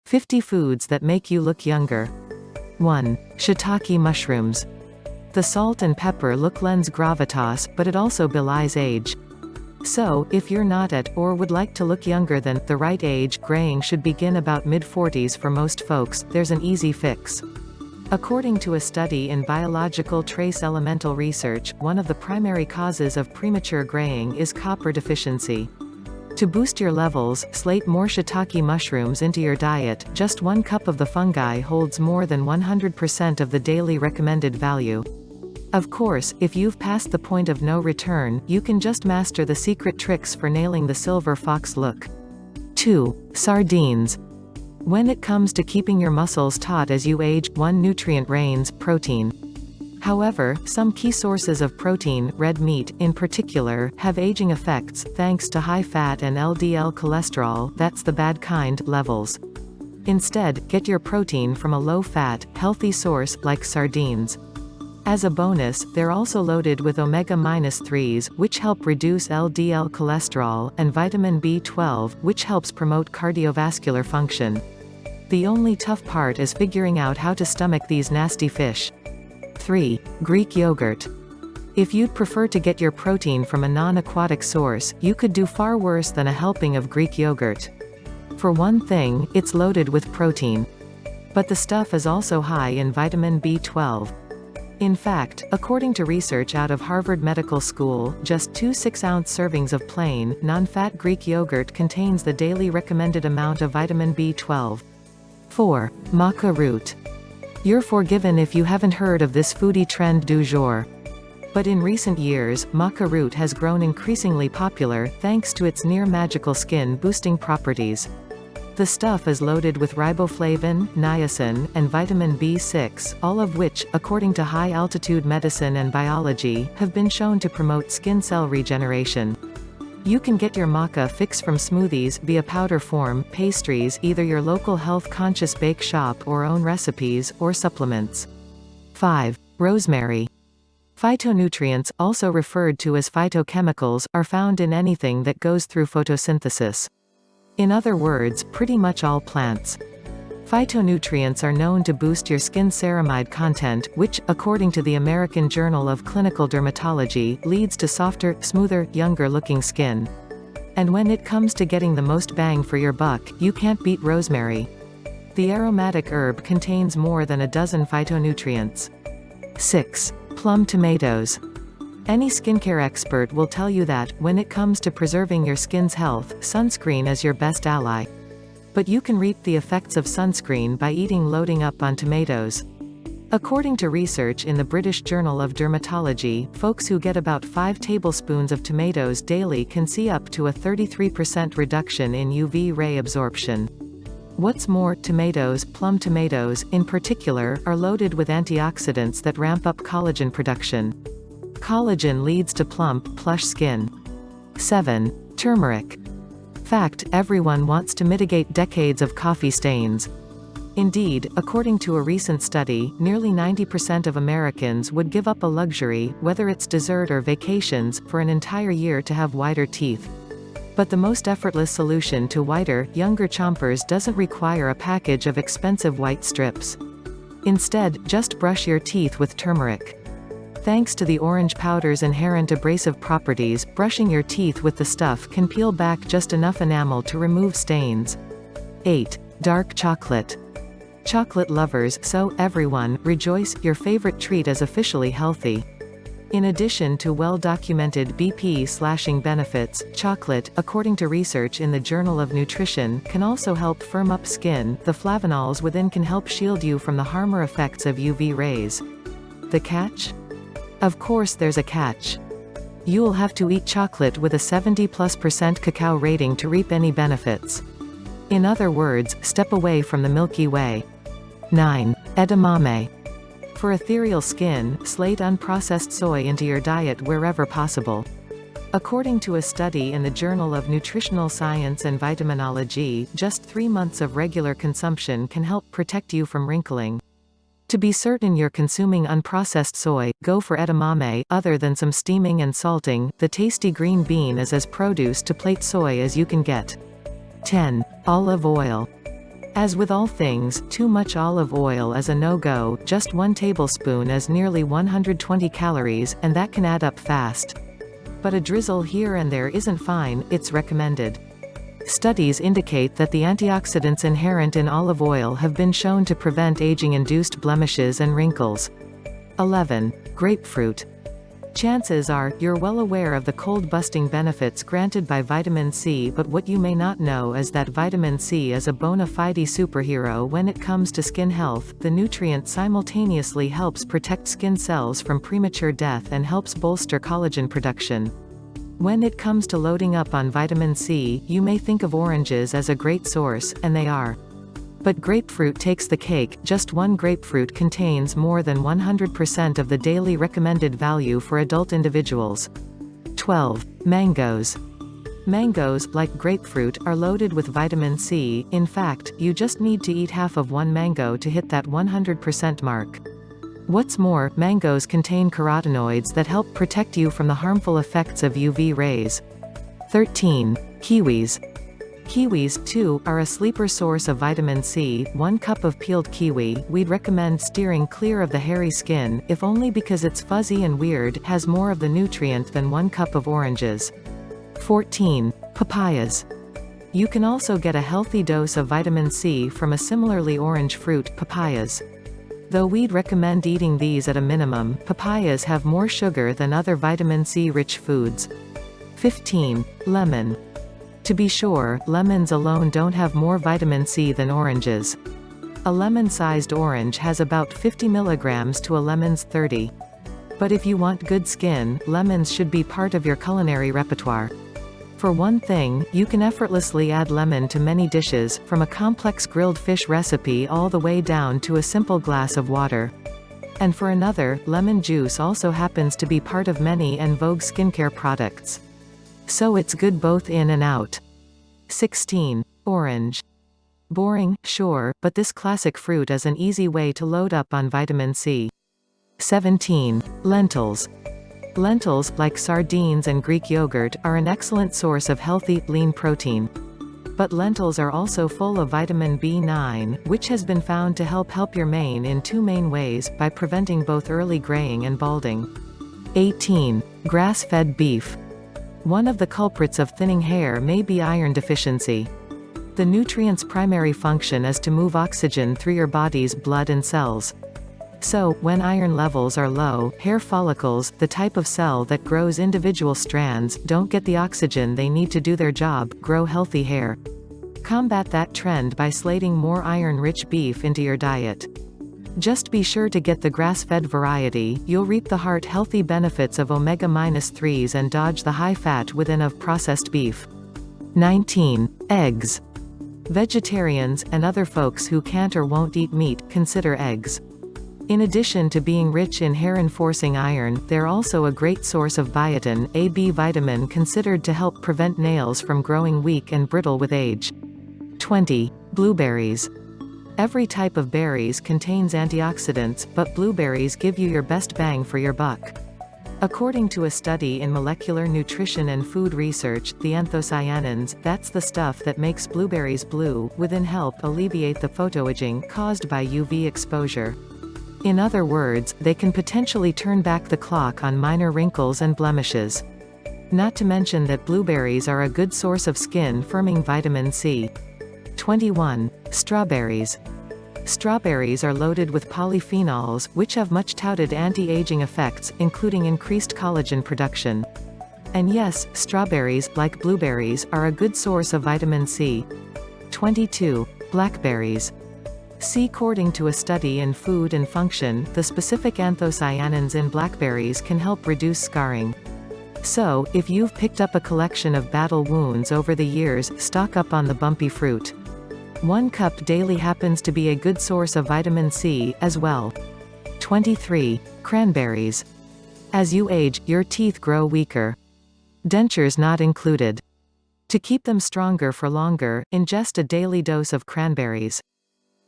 50 foods that make you look younger. 1. Shiitake mushrooms. The salt and pepper look lends gravitas, but it also belies age. So, if you're not at, or would like to look younger than, the right age, graying should begin about mid-40s for most folks. There's an easy fix. According to a study in Biological Trace Elemental Research, one of the primary causes of premature graying is copper deficiency. To boost your levels, slate more shiitake mushrooms into your diet. Just 1 cup of the fungi holds more than 100% of the daily recommended value. Of course, if you've passed the point of no return, you can just master the secret tricks for nailing the silver fox look. 2. Sardines. When it comes to keeping your muscles taut as you age, 1 nutrient reigns: protein. However, some key sources of protein, red meat, in particular, have aging effects, thanks to high fat and LDL cholesterol, that's the bad kind, levels. Instead, get your protein from a low-fat, healthy source, like sardines. As a bonus, they're also loaded with omega-3s, which help reduce LDL cholesterol, and vitamin B12, which helps promote cardiovascular function. The only tough part is figuring out how to stomach these nasty fish. 3. Greek yogurt. If you'd prefer to get your protein from a non-aquatic source, you could do far worse than a helping of Greek yogurt. For one thing, it's loaded with protein. But the stuff is also high in vitamin B12. In fact, according to research out of Harvard Medical School, just 2 6-ounce servings of plain, non-fat Greek yogurt contains the daily recommended amount of vitamin B12. 4. Maca root. You're forgiven if you haven't heard of this foodie trend du jour. But in recent years, maca root has grown increasingly popular, thanks to its near-magical skin-boosting properties. The stuff is loaded with riboflavin, niacin, and vitamin B6, all of which, according to high-altitude medicine and biology, have been shown to promote skin cell regeneration. You can get your maca fix from smoothies, via powder form, pastries, either your local health-conscious bake shop or own recipes, or supplements. 5. Rosemary. Phytonutrients, also referred to as phytochemicals, are found in anything that goes through photosynthesis. In other words, pretty much all plants. Phytonutrients are known to boost your skin ceramide content, which, according to the American Journal of Clinical Dermatology, leads to softer, smoother, younger-looking skin. And when it comes to getting the most bang for your buck, you can't beat rosemary. The aromatic herb contains more than a dozen phytonutrients. 6. Plum tomatoes. Any skincare expert will tell you that, when it comes to preserving your skin's health, sunscreen is your best ally. But you can reap the effects of sunscreen by loading up on tomatoes. According to research in the British Journal of Dermatology, folks who get about 5 tablespoons of tomatoes daily can see up to a 33% reduction in UV ray absorption. What's more, plum tomatoes, in particular, are loaded with antioxidants that ramp up collagen production. Collagen leads to plump, plush skin. 7. Turmeric. Fact: everyone wants to mitigate decades of coffee stains. Indeed, according to a recent study, nearly 90% of Americans would give up a luxury, whether it's dessert or vacations, for an entire year to have whiter teeth. But the most effortless solution to whiter, younger chompers doesn't require a package of expensive white strips. Instead, just brush your teeth with turmeric. Thanks to the orange powder's inherent abrasive properties, brushing your teeth with the stuff can peel back just enough enamel to remove stains. 8. Dark chocolate. Chocolate lovers, so, everyone, rejoice, your favorite treat is officially healthy. In addition to well-documented BP-slashing benefits, chocolate, according to research in the Journal of Nutrition, can also help firm up skin. The flavonols within can help shield you from the harmer effects of UV rays. The catch? Of course there's a catch. You'll have to eat chocolate with a 70+% cacao rating to reap any benefits. In other words, step away from the Milky Way. 9. Edamame. For ethereal skin, slate unprocessed soy into your diet wherever possible. According to a study in the Journal of Nutritional Science and Vitaminology, just 3 months of regular consumption can help protect you from wrinkling. To be certain you're consuming unprocessed soy, go for edamame. Other than some steaming and salting, the tasty green bean is as produce to plate soy as you can get. 10. Olive oil. As with all things, too much olive oil is a no-go. Just 1 tablespoon is nearly 120 calories, and that can add up fast. But a drizzle here and there isn't fine, it's recommended. Studies indicate that the antioxidants inherent in olive oil have been shown to prevent aging-induced blemishes and wrinkles. 11. Grapefruit. Chances are, you're well aware of the cold-busting benefits granted by vitamin C, but what you may not know is that vitamin C is a bona fide superhero when it comes to skin health. The nutrient simultaneously helps protect skin cells from premature death and helps bolster collagen production. When it comes to loading up on vitamin C, you may think of oranges as a great source, and they are. But grapefruit takes the cake. Just 1 grapefruit contains more than 100% of the daily recommended value for adult individuals. 12. Mangoes. Mangoes, like grapefruit, are loaded with vitamin C. In fact, you just need to eat half of 1 mango to hit that 100% mark. What's more, mangoes contain carotenoids that help protect you from the harmful effects of UV rays. 13. Kiwis. Kiwis, too, are a sleeper source of vitamin C. 1 cup of peeled kiwi, we'd recommend steering clear of the hairy skin, if only because it's fuzzy and weird, has more of the nutrient than 1 cup of oranges. 14. Papayas. You can also get a healthy dose of vitamin C from a similarly orange fruit, papayas. Though we'd recommend eating these at a minimum, papayas have more sugar than other vitamin C-rich foods. 15. Lemon. To be sure, lemons alone don't have more vitamin C than oranges. A lemon-sized orange has about 50 milligrams to a lemon's 30. But if you want good skin, lemons should be part of your culinary repertoire. For one thing, you can effortlessly add lemon to many dishes, from a complex grilled fish recipe all the way down to a simple glass of water. And for another, lemon juice also happens to be part of many en vogue skincare products. So it's good both in and out. 16. Orange. Boring, sure, but this classic fruit is an easy way to load up on vitamin C. 17. Lentils. Lentils, like sardines and Greek yogurt, are an excellent source of healthy, lean protein. But lentils are also full of vitamin B9, which has been found to help your mane in 2 main ways, by preventing both early graying and balding. 18. Grass-fed beef. One of the culprits of thinning hair may be iron deficiency. The nutrient's primary function is to move oxygen through your body's blood and cells. So, when iron levels are low, hair follicles, the type of cell that grows individual strands, don't get the oxygen they need to do their job, grow healthy hair. Combat that trend by slating more iron-rich beef into your diet. Just be sure to get the grass-fed variety. You'll reap the heart-healthy benefits of omega-3s and dodge the high fat within of processed beef. 19. Eggs. Vegetarians, and other folks who can't or won't eat meat, consider eggs. In addition to being rich in hair-enforcing iron, they're also a great source of biotin, a B vitamin considered to help prevent nails from growing weak and brittle with age. 20. Blueberries. Every type of berries contains antioxidants, but blueberries give you your best bang for your buck. According to a study in Molecular Nutrition and Food Research, the anthocyanins, that's the stuff that makes blueberries blue, within help alleviate the photoaging caused by UV exposure. In other words, they can potentially turn back the clock on minor wrinkles and blemishes. Not to mention that blueberries are a good source of skin-firming vitamin C. 21. Strawberries. Strawberries are loaded with polyphenols, which have much touted anti-aging effects, including increased collagen production. And yes, strawberries, like blueberries, are a good source of vitamin C. 22. Blackberries. According to a study in Food and Function, the specific anthocyanins in blackberries can help reduce scarring. So, if you've picked up a collection of battle wounds over the years, stock up on the bumpy fruit. 1 cup daily happens to be a good source of vitamin C, as well. 23. Cranberries. As you age, your teeth grow weaker. Dentures not included. To keep them stronger for longer, ingest a daily dose of cranberries.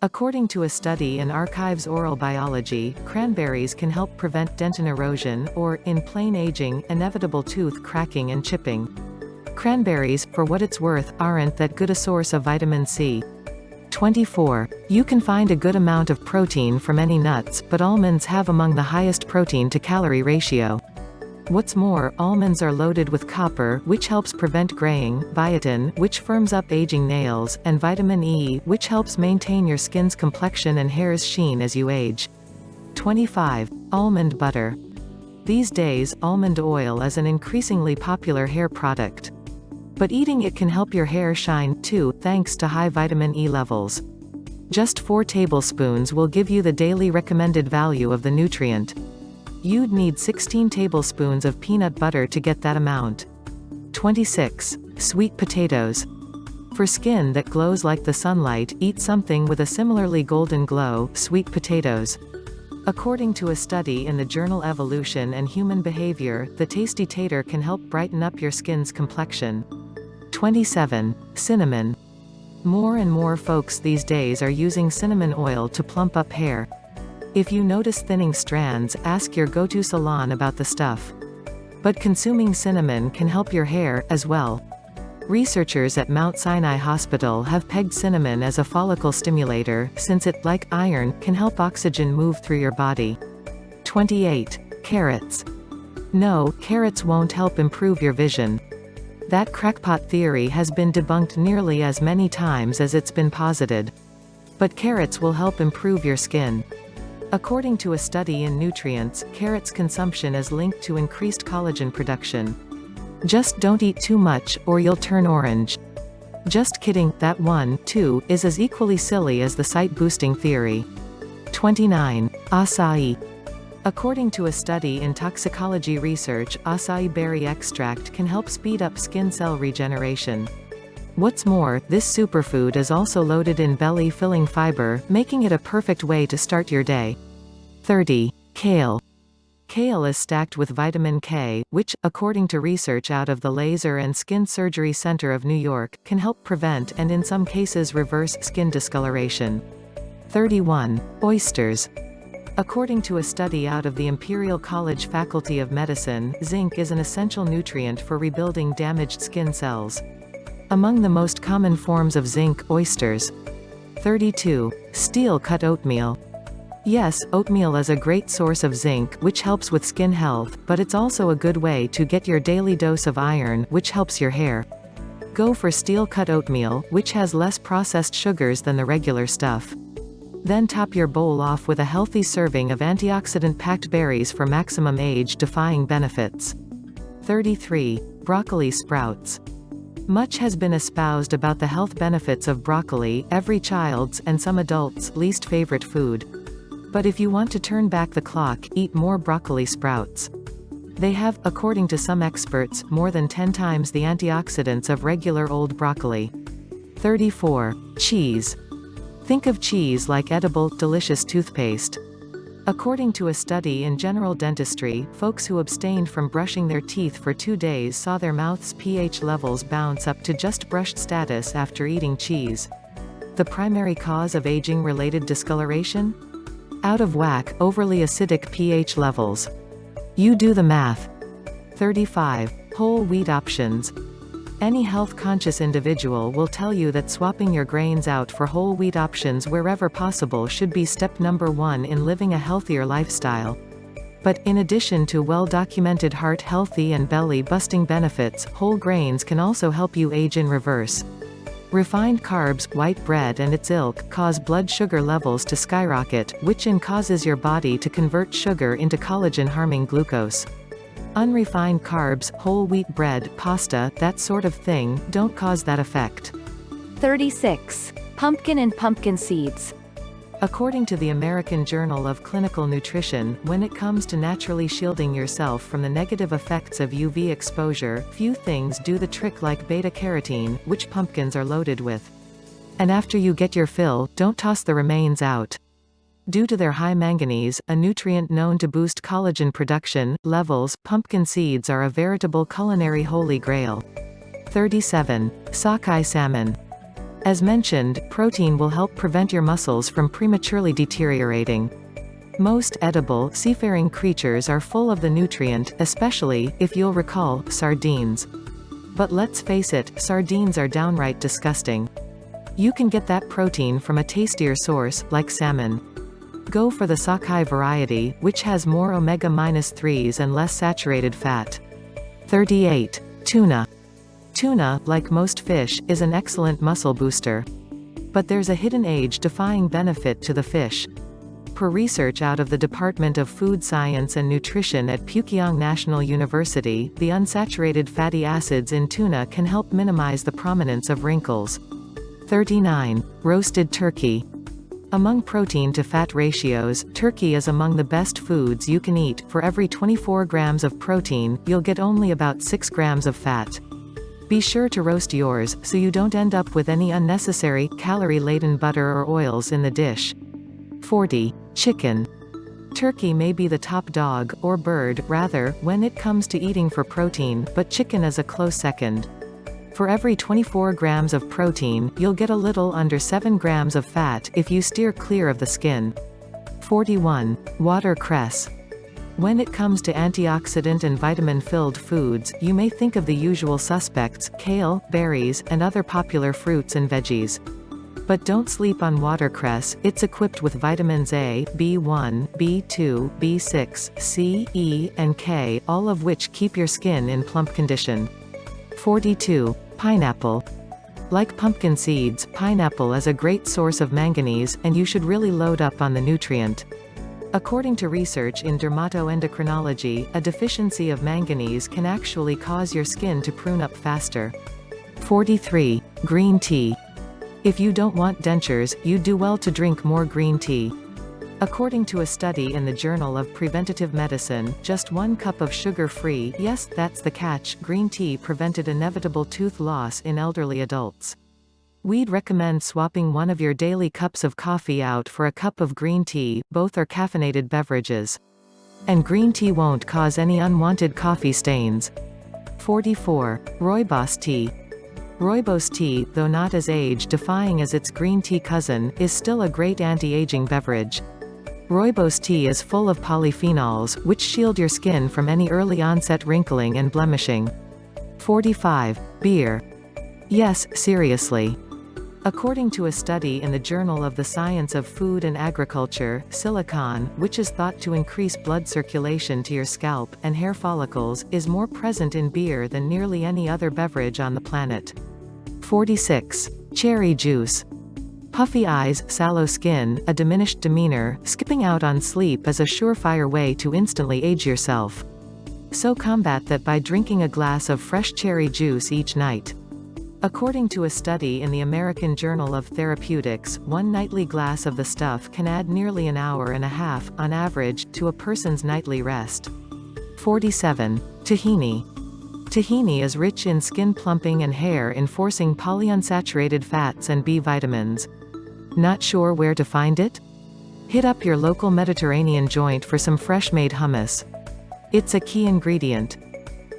According to a study in Archives Oral Biology, cranberries can help prevent dentin erosion, or, in plain aging, inevitable tooth cracking and chipping. Cranberries, for what it's worth, aren't that good a source of vitamin C. 24. You can find a good amount of protein from any nuts, but almonds have among the highest protein to calorie ratio. What's more, almonds are loaded with copper, which helps prevent graying, biotin, which firms up aging nails, and vitamin E, which helps maintain your skin's complexion and hair's sheen as you age. 25. Almond butter. These days, almond oil is an increasingly popular hair product. But eating it can help your hair shine, too, thanks to high vitamin E levels. Just 4 tablespoons will give you the daily recommended value of the nutrient. You'd need 16 tablespoons of peanut butter to get that amount. 26. Sweet potatoes. For skin that glows like the sunlight, eat something with a similarly golden glow, sweet potatoes. According to a study in the journal Evolution and Human Behavior, the tasty tater can help brighten up your skin's complexion. 27. Cinnamon. More and more folks these days are using cinnamon oil to plump up hair. If you notice thinning strands, ask your go-to salon about the stuff. But consuming cinnamon can help your hair, as well. Researchers at Mount Sinai Hospital have pegged cinnamon as a follicle stimulator, since it, like iron, can help oxygen move through your body. 28. Carrots. No, carrots won't help improve your vision. That crackpot theory has been debunked nearly as many times as it's been posited. But carrots will help improve your skin. According to a study in Nutrients, carrots consumption is linked to increased collagen production. Just don't eat too much, or you'll turn orange. Just kidding, that one, too, is as equally silly as the sight-boosting theory. 29. Acai. According to a study in toxicology research, acai berry extract can help speed up skin cell regeneration. What's more, this superfood is also loaded in belly-filling fiber, making it a perfect way to start your day. 30. Kale. Kale is stacked with vitamin K, which, according to research out of the Laser and Skin Surgery Center of New York, can help prevent and in some cases reverse skin discoloration. 31. Oysters. According to a study out of the Imperial College Faculty of Medicine, zinc is an essential nutrient for rebuilding damaged skin cells. Among the most common forms of zinc, oysters. 32. Steel-cut oatmeal. Yes, oatmeal is a great source of zinc, which helps with skin health, but it's also a good way to get your daily dose of iron, which helps your hair. Go for steel-cut oatmeal, which has less processed sugars than the regular stuff. Then top your bowl off with a healthy serving of antioxidant-packed berries for maximum age-defying benefits. 33. Broccoli sprouts. Much has been espoused about the health benefits of broccoli, every child's, and some adults' least favorite food. But if you want to turn back the clock, eat more broccoli sprouts. They have, according to some experts, more than 10 times the antioxidants of regular old broccoli. 34. Cheese. Think of cheese like edible, delicious toothpaste. According to a study in General Dentistry, folks who abstained from brushing their teeth for 2 days saw their mouth's pH levels bounce up to just brushed status after eating cheese. The primary cause of aging-related discoloration? Out of whack, overly acidic pH levels. You do the math. 35. Whole wheat options. Any health-conscious individual will tell you that swapping your grains out for whole wheat options wherever possible should be step number 1 in living a healthier lifestyle. But, in addition to well-documented heart-healthy and belly-busting benefits, whole grains can also help you age in reverse. Refined carbs, white bread and its ilk, cause blood sugar levels to skyrocket, which causes your body to convert sugar into collagen-harming glucose. Unrefined carbs, whole wheat bread, pasta, that sort of thing, don't cause that effect. 36. Pumpkin and pumpkin seeds. According to the American Journal of Clinical Nutrition, when it comes to naturally shielding yourself from the negative effects of UV exposure, few things do the trick like beta-carotene, which pumpkins are loaded with. And after you get your fill, don't toss the remains out. Due to their high manganese, a nutrient known to boost collagen production levels, pumpkin seeds are a veritable culinary holy grail. 37. Sockeye salmon. As mentioned, protein will help prevent your muscles from prematurely deteriorating. Most edible, seafaring creatures are full of the nutrient, especially, if you'll recall, sardines. But let's face it, sardines are downright disgusting. You can get that protein from a tastier source, like salmon. Go for the sockeye variety, which has more omega-3s and less saturated fat. 38. Tuna. Tuna, like most fish, is an excellent muscle booster. But there's a hidden age-defying benefit to the fish. Per research out of the Department of Food Science and Nutrition at Pukyong National University, the unsaturated fatty acids in tuna can help minimize the prominence of wrinkles. 39. Roasted turkey. Among protein-to-fat ratios, turkey is among the best foods you can eat. For every 24 grams of protein, you'll get only about 6 grams of fat. Be sure to roast yours, so you don't end up with any unnecessary, calorie-laden butter or oils in the dish. 40. Chicken. Turkey may be the top dog, or bird, rather, when it comes to eating for protein, but chicken is a close second. For every 24 grams of protein, you'll get a little under 7 grams of fat if you steer clear of the skin. 41. Watercress. When it comes to antioxidant and vitamin-filled foods, you may think of the usual suspects: kale, berries, and other popular fruits and veggies. But don't sleep on watercress. It's equipped with vitamins A, B1, B2, B6, C, E, and K, all of which keep your skin in plump condition. 42. Pineapple. Like pumpkin seeds, pineapple is a great source of manganese, and you should really load up on the nutrient. According to research in dermatoendocrinology, a deficiency of manganese can actually cause your skin to prune up faster. 43. Green tea. If you don't want dentures, you do well to drink more green tea. According to a study in the Journal of Preventative Medicine, just 1 cup of sugar-free, yes, that's the catch, green tea prevented inevitable tooth loss in elderly adults. We'd recommend swapping one of your daily cups of coffee out for a cup of green tea. Both are caffeinated beverages. And green tea won't cause any unwanted coffee stains. 44. Rooibos tea. Rooibos tea, though not as age-defying as its green tea cousin, is still a great anti-aging beverage. Rooibos tea is full of polyphenols, which shield your skin from any early-onset wrinkling and blemishing. 45. Beer. Yes, seriously. According to a study in the Journal of the Science of Food and Agriculture, silicon, which is thought to increase blood circulation to your scalp and hair follicles, is more present in beer than nearly any other beverage on the planet. 46. Cherry juice. Puffy eyes, sallow skin, a diminished demeanor, skipping out on sleep is a surefire way to instantly age yourself. So combat that by drinking a glass of fresh cherry juice each night. According to a study in the American Journal of Therapeutics, 1 nightly glass of the stuff can add nearly an hour and a half, on average, to a person's nightly rest. 47. Tahini. Tahini is rich in skin plumping and hair enforcing polyunsaturated fats and B vitamins. Not sure where to find it? Hit up your local Mediterranean joint for some fresh-made hummus. It's a key ingredient.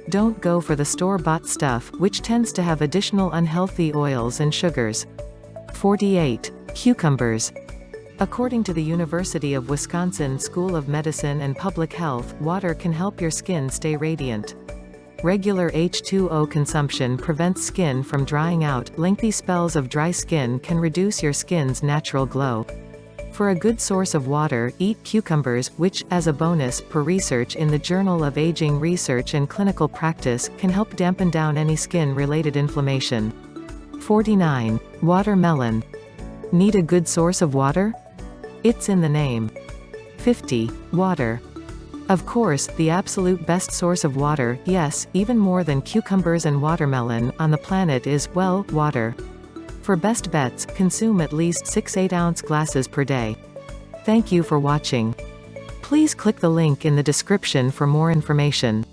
Don't go for the store-bought stuff, which tends to have additional unhealthy oils and sugars. 48. Cucumbers. According to the University of Wisconsin School of Medicine and Public Health, water can help your skin stay radiant. Regular H2O consumption prevents skin from drying out. Lengthy spells of dry skin can reduce your skin's natural glow. For a good source of water, eat cucumbers, which, as a bonus, per research in the Journal of Aging Research and Clinical Practice, can help dampen down any skin-related inflammation. 49. Watermelon. Need a good source of water? It's in the name. 50. Water. Of course, the absolute best source of water, yes, even more than cucumbers and watermelon, on the planet is, well, water. For best bets, consume at least 6 8-ounce glasses per day. Thank you for watching. Please click the link in the description for more information.